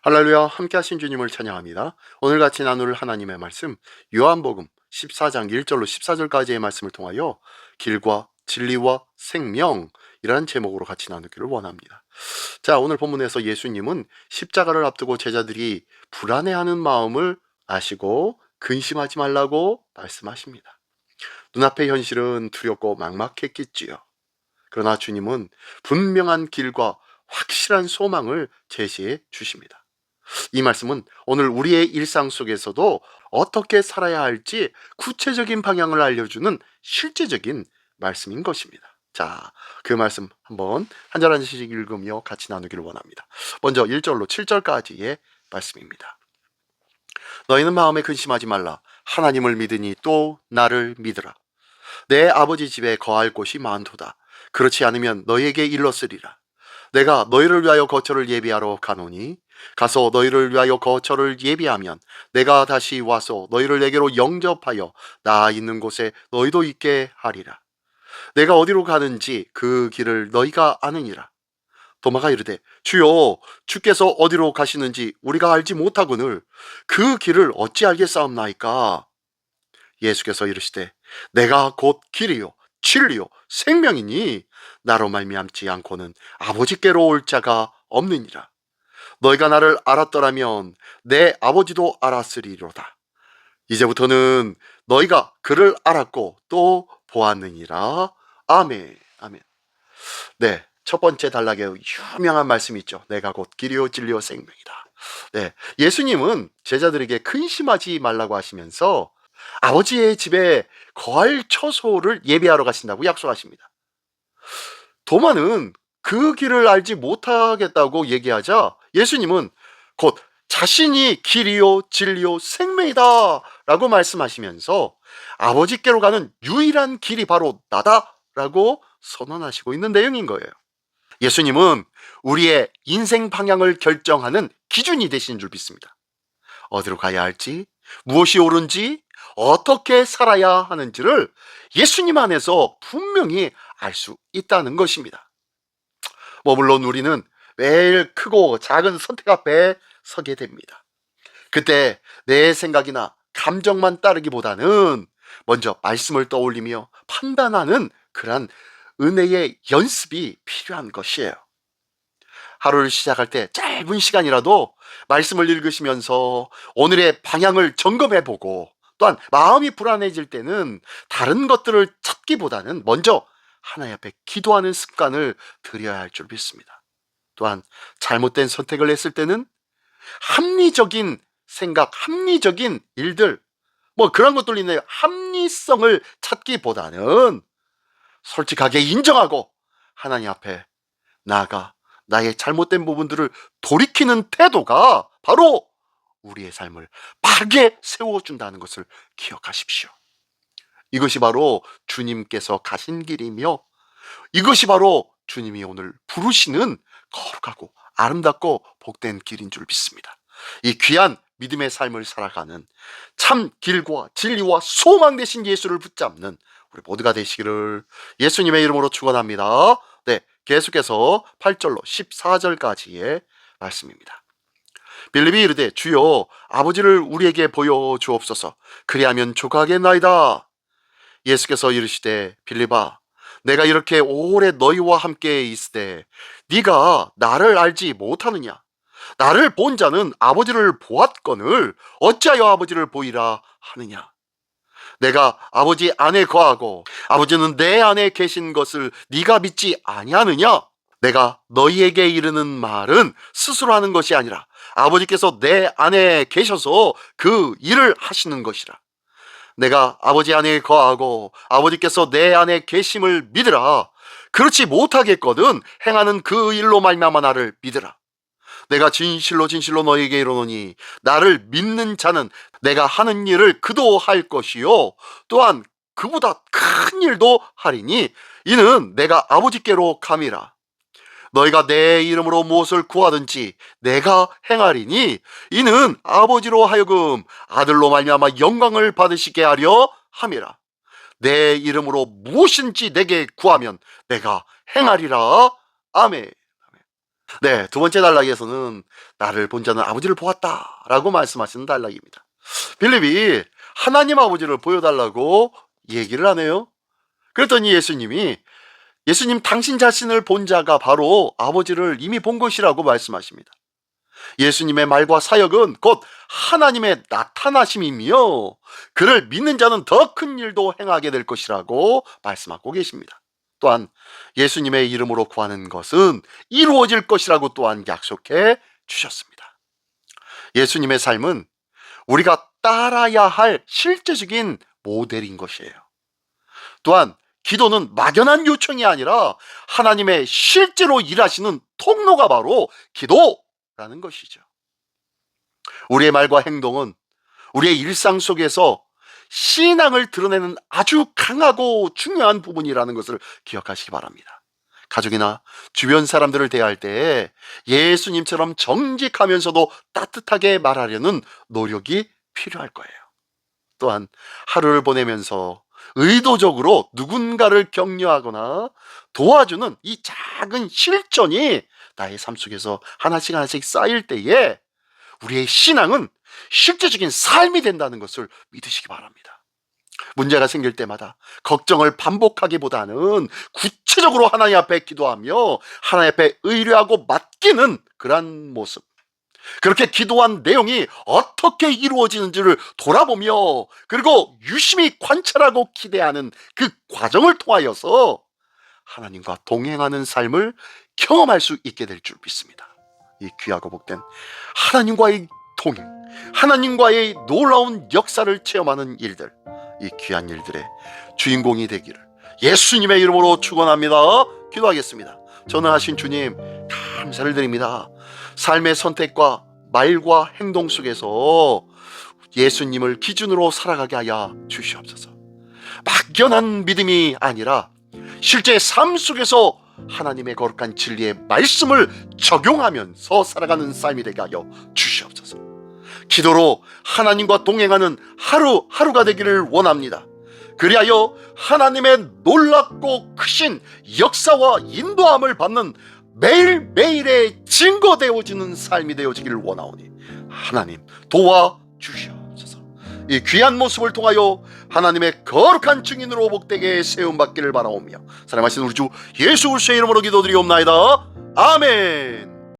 할렐루야, 함께 하신 주님을 찬양합니다. 오늘 같이 나눌 하나님의 말씀, 요한복음 14장 1절로 14절까지의 말씀을 통하여 길과 진리와 생명이라는 제목으로 같이 나누기를 원합니다. 자, 오늘 본문에서 예수님은 십자가를 앞두고 제자들이 불안해하는 마음을 아시고 근심하지 말라고 말씀하십니다. 눈앞의 현실은 두렵고 막막했겠지요. 그러나 주님은 분명한 길과 확실한 소망을 제시해 주십니다. 이 말씀은 오늘 우리의 일상 속에서도 어떻게 살아야 할지 구체적인 방향을 알려주는 실제적인 말씀인 것입니다. 자, 그 말씀 한번 한 절 한 절씩 읽으며 같이 나누기를 원합니다. 먼저 1절로 7절까지의 말씀입니다. 너희는 마음에 근심하지 말라. 하나님을 믿으니 또 나를 믿으라. 내 아버지 집에 거할 곳이 많도다. 그렇지 않으면 너희에게 일렀으리라. 내가 너희를 위하여 거처를 예비하러 가노니 가서 너희를 위하여 거처를 예비하면 내가 다시 와서 너희를 내게로 영접하여 나 있는 곳에 너희도 있게 하리라. 내가 어디로 가는지 그 길을 너희가 아느니라. 도마가 이르되 주여 주께서 어디로 가시는지 우리가 알지 못하거늘 그 길을 어찌 알겠사옵나이까. 예수께서 이르시되 내가 곧 길이요 진리요 생명이니 나로 말미암지 않고는 아버지께로 올 자가 없느니라. 너희가 나를 알았더라면 내 아버지도 알았으리로다. 이제부터는 너희가 그를 알았고 또 보았느니라. 아멘. 아멘. 네, 첫 번째 단락의 유명한 말씀이 있죠. 내가 곧 길이요 진리요 생명이다. 네, 예수님은 제자들에게 근심하지 말라고 하시면서 아버지의 집에 거할 처소를 예비하러 가신다고 약속하십니다. 도마는 그 길을 알지 못하겠다고 얘기하자 예수님은 곧 자신이 길이요 진리요 생명이다 라고 말씀하시면서 아버지께로 가는 유일한 길이 바로 나다 라고 선언하시고 있는 내용인 거예요. 예수님은 우리의 인생 방향을 결정하는 기준이 되신 줄 믿습니다. 어디로 가야 할지, 무엇이 옳은지, 어떻게 살아야 하는지를 예수님 안에서 분명히 알 수 있다는 것입니다. 물론 우리는 매일 크고 작은 선택 앞에 서게 됩니다. 그때 내 생각이나 감정만 따르기보다는 먼저 말씀을 떠올리며 판단하는 그런 은혜의 연습이 필요한 것이에요. 하루를 시작할 때 짧은 시간이라도 말씀을 읽으시면서 오늘의 방향을 점검해보고 또한 마음이 불안해질 때는 다른 것들을 찾기보다는 먼저 하나님 앞에 기도하는 습관을 들여야 할 줄 믿습니다. 또한 잘못된 선택을 했을 때는 합리적인 생각, 합리적인 일들, 그런 것들 있네요. 합리성을 찾기보다는 솔직하게 인정하고 하나님 앞에 나아가 나의 잘못된 부분들을 돌이키는 태도가 바로 우리의 삶을 바르게 세워준다는 것을 기억하십시오. 이것이 바로 주님께서 가신 길이며 이것이 바로 주님이 오늘 부르시는 거룩하고 아름답고 복된 길인 줄 믿습니다. 이 귀한 믿음의 삶을 살아가는 참 길과 진리와 소망 되신 예수를 붙잡는 우리 모두가 되시기를 예수님의 이름으로 축원합니다. 네, 계속해서 8절로 14절까지의 말씀입니다. 빌립이 이르되 주여 아버지를 우리에게 보여주옵소서. 그리하면 족하겠나이다. 예수께서 이르시되 빌립아 내가 이렇게 오래 너희와 함께 있으되 네가 나를 알지 못하느냐. 나를 본 자는 아버지를 보았거늘 어찌하여 아버지를 보이라 하느냐. 내가 아버지 안에 거하고 아버지는 내 안에 계신 것을 네가 믿지 아니하느냐. 내가 너희에게 이르는 말은 스스로 하는 것이 아니라 아버지께서 내 안에 계셔서 그 일을 하시는 것이라. 내가 아버지 안에 거하고 아버지께서 내 안에 계심을 믿으라. 그렇지 못하겠거든 행하는 그 일로 말미암아 나를 믿으라. 내가 진실로 진실로 너희에게 이르노니 나를 믿는 자는 내가 하는 일을 그도 할 것이요 또한 그보다 큰 일도 하리니 이는 내가 아버지께로 감이라. 너희가 내 이름으로 무엇을 구하든지 내가 행하리니 이는 아버지로 하여금 아들로 말미암아 영광을 받으시게 하려 함이라. 내 이름으로 무엇인지 내게 구하면 내가 행하리라. 아멘. 네, 두 번째 단락에서는 나를 본 자는 아버지를 보았다라고 말씀하시는 단락입니다. 빌립이 하나님 아버지를 보여달라고 얘기를 하네요. 그랬더니 예수님 당신 자신을 본 자가 바로 아버지를 이미 본 것이라고 말씀하십니다. 예수님의 말과 사역은 곧 하나님의 나타나심이며 그를 믿는 자는 더 큰 일도 행하게 될 것이라고 말씀하고 계십니다. 또한 예수님의 이름으로 구하는 것은 이루어질 것이라고 또한 약속해 주셨습니다. 예수님의 삶은 우리가 따라야 할 실제적인 모델인 것이에요. 또한 기도는 막연한 요청이 아니라 하나님의 실제로 일하시는 통로가 바로 기도라는 것이죠. 우리의 말과 행동은 우리의 일상 속에서 신앙을 드러내는 아주 강하고 중요한 부분이라는 것을 기억하시기 바랍니다. 가족이나 주변 사람들을 대할 때 예수님처럼 정직하면서도 따뜻하게 말하려는 노력이 필요할 거예요. 또한 하루를 보내면서 의도적으로 누군가를 격려하거나 도와주는 이 작은 실천이 나의 삶 속에서 하나씩 쌓일 때에 우리의 신앙은 실제적인 삶이 된다는 것을 믿으시기 바랍니다. 문제가 생길 때마다 걱정을 반복하기보다는 구체적으로 하나님 앞에 기도하며 하나님 앞에 의뢰하고 맡기는 그러한 모습, 그렇게 기도한 내용이 어떻게 이루어지는지를 돌아보며 그리고 유심히 관찰하고 기대하는 그 과정을 통하여서 하나님과 동행하는 삶을 경험할 수 있게 될 줄 믿습니다. 이 귀하고 복된 하나님과의 동행, 하나님과의 놀라운 역사를 체험하는 일들, 이 귀한 일들의 주인공이 되기를 예수님의 이름으로 축원합니다. 기도하겠습니다. 전능하신 주님, 감사를 드립니다. 삶의 선택과 말과 행동 속에서 예수님을 기준으로 살아가게 하여 주시옵소서. 막연한 믿음이 아니라 실제 삶 속에서 하나님의 거룩한 진리의 말씀을 적용하면서 살아가는 삶이 되게 하여 주시옵소서. 기도로 하나님과 동행하는 하루하루가 되기를 원합니다. 그리하여 하나님의 놀랍고 크신 역사와 인도함을 받는 매일매일의 증거되어지는 삶이 되어지기를 원하오니 하나님 도와주시옵소서. 이 귀한 모습을 통하여 하나님의 거룩한 증인으로 복되게 세움받기를 바라오며 사랑하시는 우리 주 예수 그리스도의 이름으로 기도드리옵나이다. 아멘.